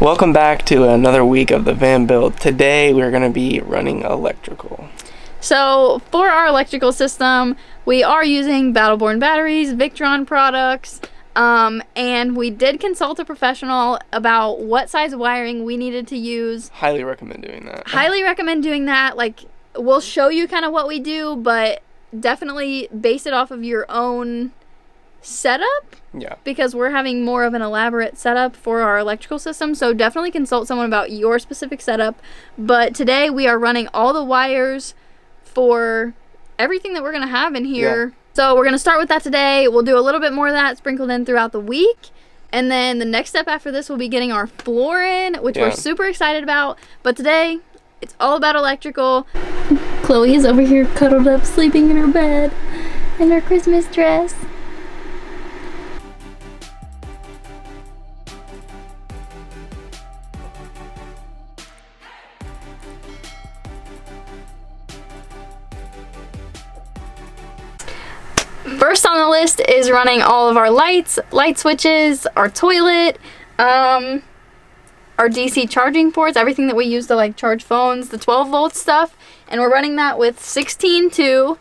Welcome back to another week of the van build. Today we're going to be running electrical. So for our electrical system, we are using Battleborn batteries, Victron products, and we did consult a professional about what size wiring we needed to use. Highly recommend doing that. Highly recommend doing that. Like, we'll show you kind of what we do, but definitely base it off of your own setup. Yeah. Because we're having more of an elaborate setup for our electrical system, so definitely consult someone about your specific setup. But today we are running all the wires for everything that we're going to have in here. Yeah. So we're going to start with that today. We'll do a little bit more of that sprinkled in throughout the week. And then the next step after this will be getting our floor in, which we're super excited about. But today, it's all about electrical. Chloe is over here cuddled up, sleeping in her bed in her Christmas dress. First on the list is running all of our lights, light switches, our toilet, our DC charging ports, everything that we use to like charge phones, the 12 volt stuff, and we're running that with 16.2.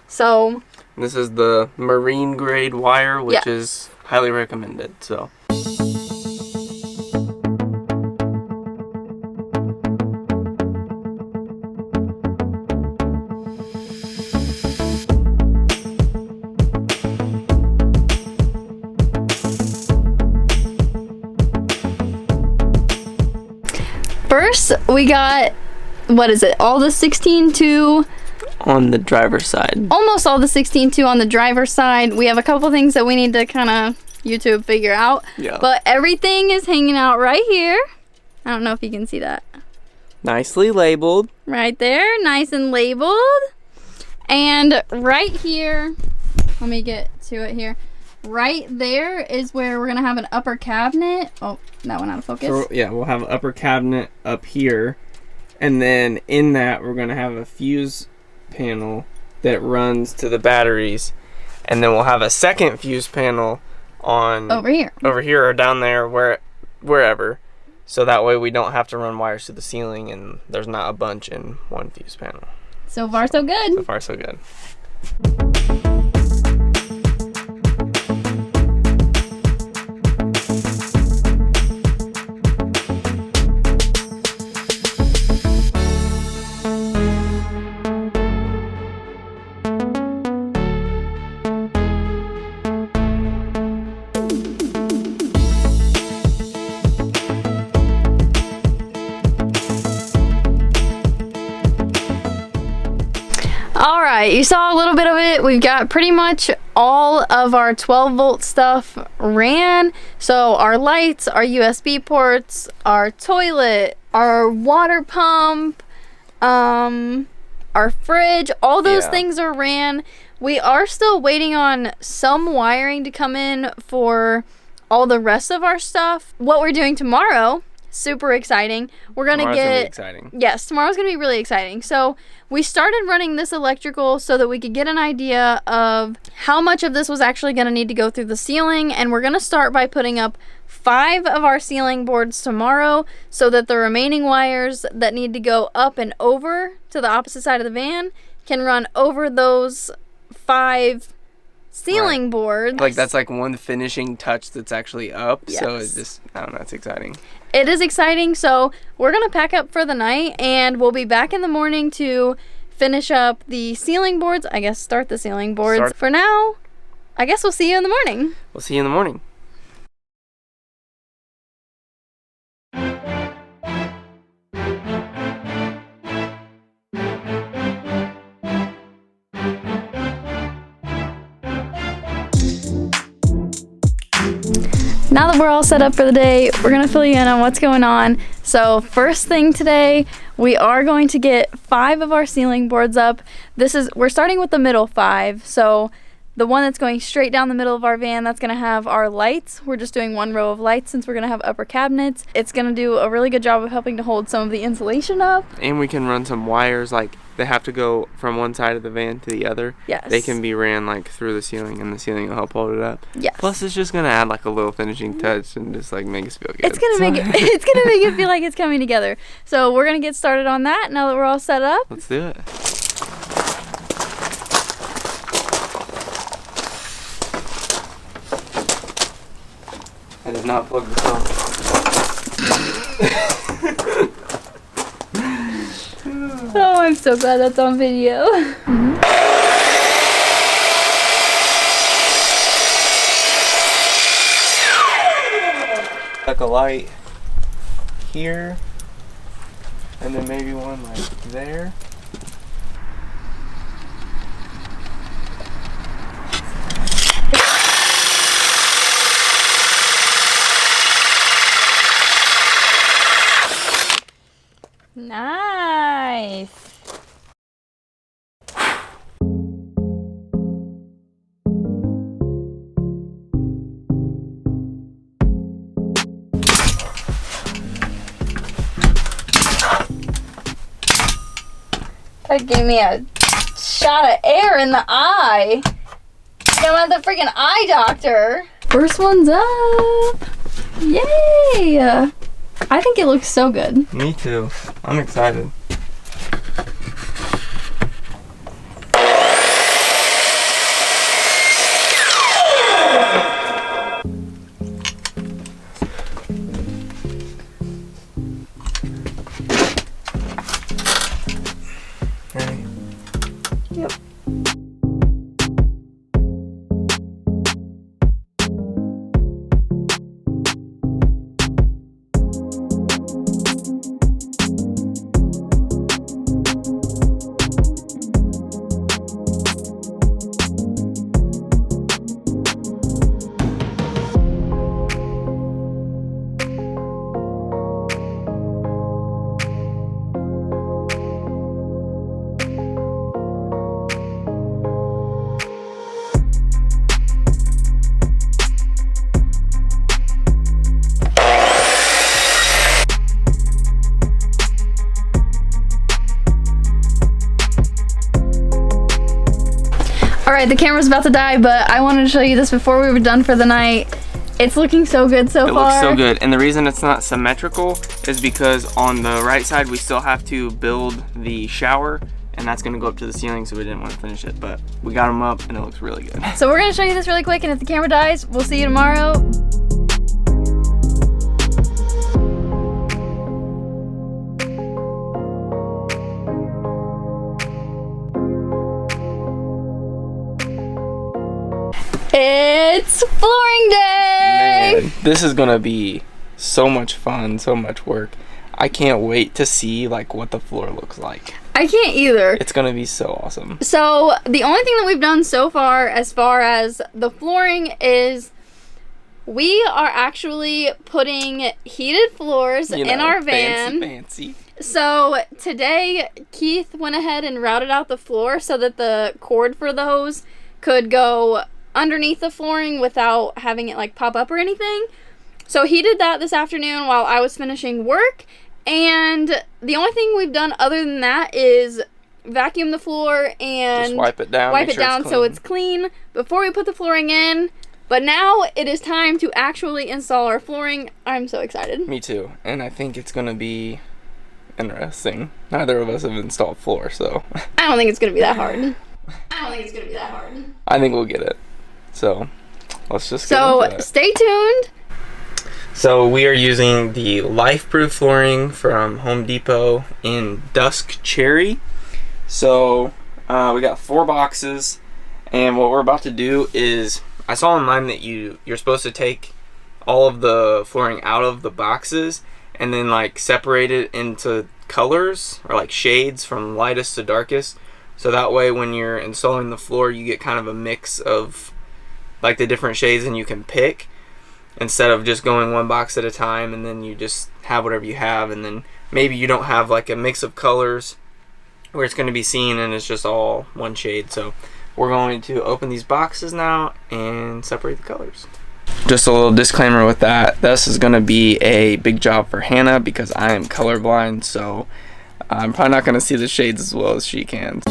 So this is the marine grade wire, which is highly recommended. So first, we got, what is it, all the 16.2 on the driver's side. Almost all the 16.2 on the driver's side. We have a couple things that we need to kind of YouTube figure out. Yeah. But everything is hanging out right here. I don't know if you can see that. Nicely labeled. Right there, nice and labeled. And right here, let me get to it here. Right there is where we're going to have an upper cabinet. Oh, that went out of focus. So, yeah, we'll have an upper cabinet up here. And then in that, we're going to have a fuse panel that runs to the batteries. And then we'll have a second fuse panel on... Over here. Over here or down there, wherever. So that way we don't have to run wires to the ceiling and there's not a bunch in one fuse panel. So far, so good. So far, so good. Alright, you saw a little bit of it. We've got pretty much all of our 12 volt stuff ran. So our lights, our USB ports, our toilet, our water pump, our fridge, all those things are ran. We are still waiting on some wiring to come in for all the rest of our stuff. What we're doing tomorrow, super exciting. We're gonna yes, tomorrow's gonna be really exciting. So we started running this electrical so that we could get an idea of how much of this was actually gonna need to go through the ceiling, and we're gonna start by putting up 5 of our ceiling boards tomorrow so that the remaining wires that need to go up and over to the opposite side of the van can run over those 5 ceiling boards. Like, that's like one finishing touch that's actually up. Yes. So it's just, I don't know, it's exciting. It is exciting. So we're gonna pack up for the night and we'll be back in the morning to finish up the ceiling boards. I guess start the ceiling boards. For now, I guess we'll see you in the morning. We'll see you in the morning. Now that we're all set up for the day, we're gonna fill you in on what's going on. So first thing today, we are going to get 5 of our ceiling boards up. We're starting with the middle 5. So the one that's going straight down the middle of our van, that's gonna have our lights. We're just doing 1 row of lights since we're gonna have upper cabinets. It's gonna do a really good job of helping to hold some of the insulation up. And we can run some wires like they have to go from one side of the van to the other, Yes. they can be ran like through the ceiling, and the ceiling will help hold it up. Yes. Plus, it's just gonna add like a little finishing touch and just like make us feel good. It's gonna make it. It's gonna make it feel like it's coming together. So we're gonna get started on that now that we're all set up. Let's do it. I did not plug this on. Oh, I'm so glad that's on video. Like a light here, and then maybe one like there. Nice. That gave me a shot of air in the eye. I'm at the freaking eye doctor. First one's up. Yay! I think it looks so good. Me too. I'm excited. Ready? Yep. Alright, the camera's about to die, but I wanted to show you this before we were done for the night. It's looking so good so far. It looks so good, and the reason it's not symmetrical is because on the right side we still have to build the shower, and that's gonna go up to the ceiling, so we didn't want to finish it, but we got them up and it looks really good. So we're gonna show you this really quick, and if the camera dies, we'll see you tomorrow. It's flooring day! Man, this is gonna be so much fun, so much work. I can't wait to see like what the floor looks like. I can't either. It's gonna be so awesome. So the only thing that we've done so far as the flooring is we are actually putting heated floors in our van. Fancy. So today Keith went ahead and routed out the floor so that the cord for the hose could go underneath the flooring without having it like pop up or anything. So he did that this afternoon while I was finishing work, and the only thing we've done other than that is vacuum the floor and just wipe it down, so it's clean before we put the flooring in. But now it is time to actually install our flooring. I'm so excited. Me too, and I think it's gonna be interesting. Neither of us have installed floor, so I don't think it's gonna be that hard. I think we'll get it. So let's just get into it. Stay tuned. So we are using the LifeProof flooring from Home Depot in Dusk Cherry. So we got 4 boxes, and what we're about to do is, I saw online that you're supposed to take all of the flooring out of the boxes and then like separate it into colors or like shades from lightest to darkest. So that way when you're installing the floor, you get kind of a mix of like the different shades and you can pick, instead of just going one box at a time and then you just have whatever you have, and then maybe you don't have like a mix of colors where it's going to be seen and it's just all one shade. So we're going to open these boxes now and separate the colors. Just a little disclaimer with that, this is going to be a big job for Hannah because I am colorblind, so I'm probably not gonna see the shades as well as she can.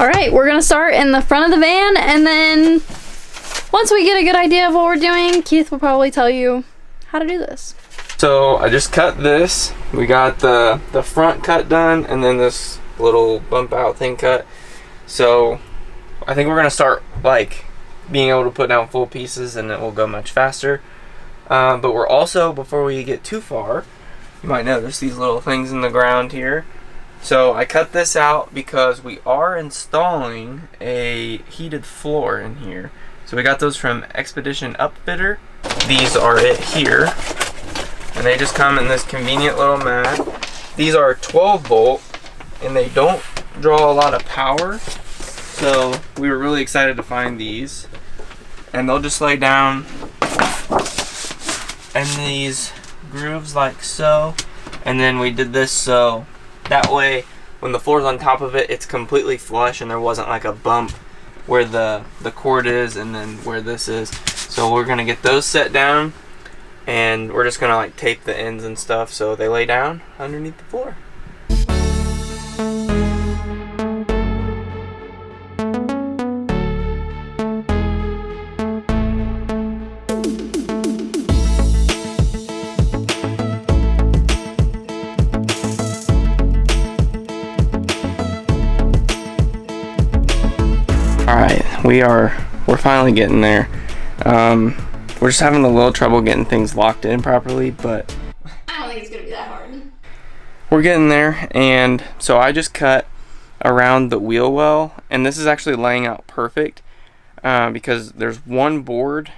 Alright, we're gonna start in the front of the van, and then once we get a good idea of what we're doing, Keith will probably tell you how to do this. So I just cut this. We got the front cut done, and then this little bump out thing cut. So I think we're gonna start like being able to put down full pieces, and it will go much faster. But we're also, before we get too far, you might notice these little things in the ground here. So I cut this out because we are installing a heated floor in here. So we got those from Expedition Upfitter. These are it here. And they just come in this convenient little mat. These are 12 volt and they don't draw a lot of power. So we were really excited to find these. And they'll just lay down in these grooves like so. And then we did this so that way, when the floor's on top of it, it's completely flush and there wasn't like a bump where the cord is and then where this is. So we're gonna get those set down, and we're just gonna like tape the ends and stuff so they lay down underneath the floor. Alright, we're finally getting there. We're just having a little trouble getting things locked in properly, but I don't think it's gonna be that hard. We're getting there. And so I just cut around the wheel well, and this is actually laying out perfect because there's one board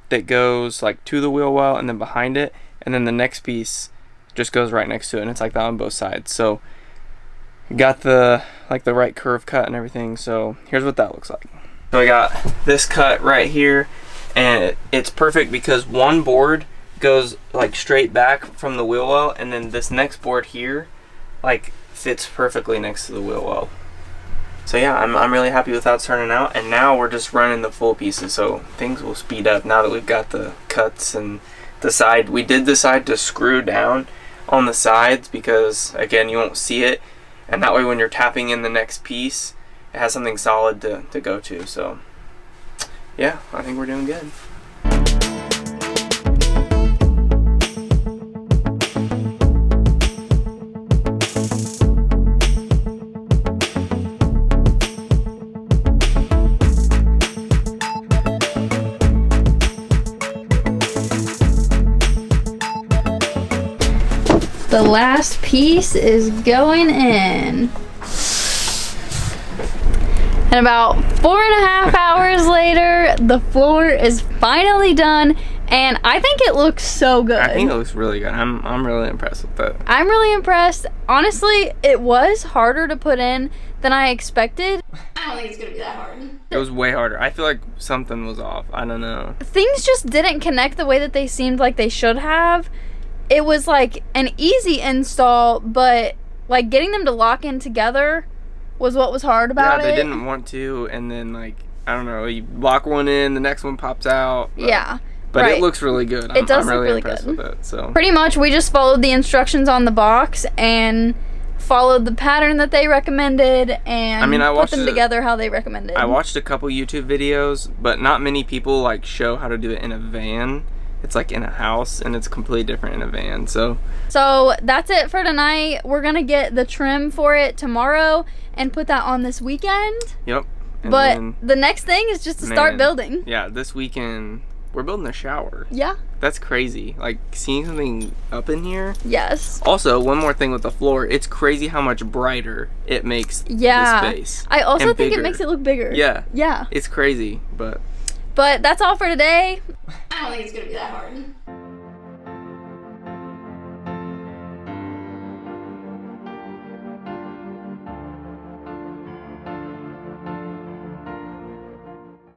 that goes like to the wheel well and then behind it, and then the next piece just goes right next to it, and it's like that on both sides. So got the right curve cut and everything. So here's what that looks like. So I got this cut right here, and it's perfect because one board goes like straight back from the wheel well, and then this next board here like fits perfectly next to the wheel well. So yeah, I'm really happy with how it's turning out, and now we're just running the full pieces, so things will speed up now that we've got the cuts and the side. We did decide to screw down on the sides because again, you won't see it, and that way when you're tapping in the next piece, it has something solid to go to. So yeah, I think we're doing good. The last piece is going in. And about 4.5 hours later, the floor is finally done, and I think it looks so good. I think it looks really good. I'm really impressed with that. I'm really impressed. Honestly, it was harder to put in than I expected. I don't think it's gonna be that hard. It was way harder. I feel like something was off. I don't know. Things just didn't connect the way that they seemed like they should have. It was like an easy install, but like getting them to lock in together was what was hard about it. Yeah, they didn't want to, and then like, I don't know, you lock one in, the next one pops out. Yeah. But right. It looks really good. It does I'm look really really impressed good. with it. So pretty much we just followed the instructions on the box and followed the pattern that they recommended, and I put them together how they recommended. I watched a couple YouTube videos, but not many people like show how to do it in a van. It's like in a house, and it's completely different in a van. So that's it for tonight. We're gonna get the trim for it tomorrow and put that on this weekend. Yep. And but the next thing is just to start building. Yeah, this weekend we're building a shower. Yeah. That's crazy. Like seeing something up in here. Yes. Also, one more thing with the floor, it's crazy how much brighter it makes the space. I also think it makes it look bigger. Yeah. Yeah. It's crazy, but that's all for today. I don't think it's gonna be that hard.